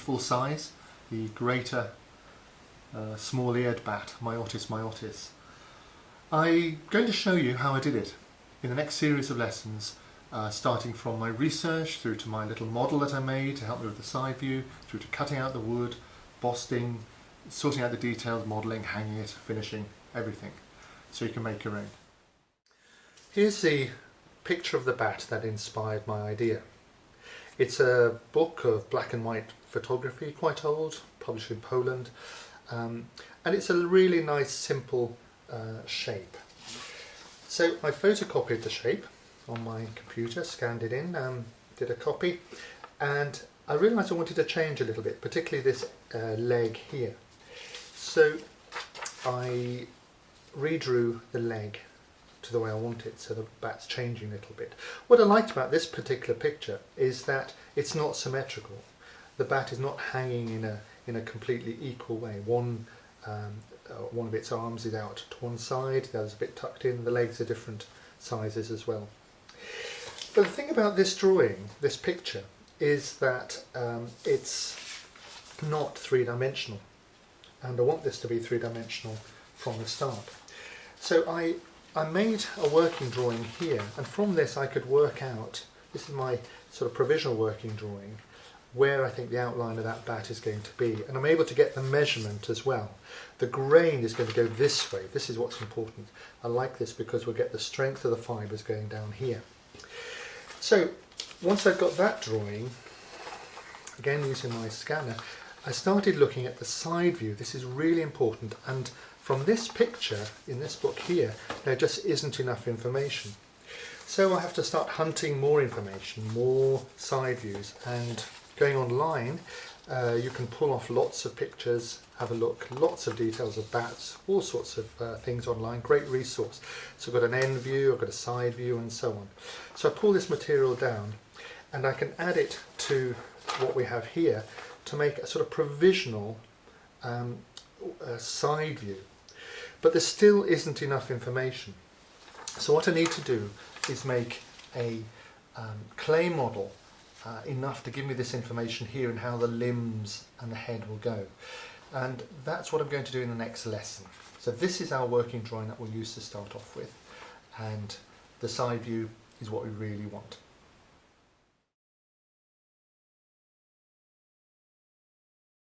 full size, the greater small-eared bat, Myotis Myotis. I'm going to show you how I did it in the next series of lessons, starting from my research through to my little model that I made to help me with the side view, through to cutting out the wood, bossing, sorting out the details, modelling, hanging it, finishing, everything, so you can make your own. Here's the picture of the bat that inspired my idea. It's a book of black and white photography, quite old, published in Poland, and it's a really nice simple shape. So I photocopied the shape on my computer, scanned it in, did a copy, and I realised I wanted to change a little bit, particularly this leg here. So I redrew the leg to the way I want it, so the bat's changing a little bit. What I liked about this particular picture is that it's not symmetrical. The bat is not hanging in a completely equal way. One of its arms is out to one side, the other's a bit tucked in, the legs are different sizes as well. But the thing about this drawing, this picture, is that it's not three-dimensional, and I want this to be three-dimensional from the start. So I made a working drawing here, and from this I could work out, this is my sort of provisional working drawing, where I think the outline of that bat is going to be, and I'm able to get the measurement as well. The grain is going to go this way. This is what's important. I like this because we'll get the strength of the fibres going down here. So once I've got that drawing, again using my scanner, I started looking at the side view. This is really important, and from this picture in this book here, there just isn't enough information. So I have to start hunting more information, more side views, and going online, you can pull off lots of pictures, have a look, lots of details of bats, all sorts of things online, great resource. So I've got an end view, I've got a side view, and so on. So I pull this material down, and I can add it to what we have here to make a sort of provisional side view. But there still isn't enough information. So what I need to do is make a clay model enough to give me this information here and how the limbs and the head will go. And that's what I'm going to do in the next lesson. So this is our working drawing that we'll use to start off with, and the side view is what we really want.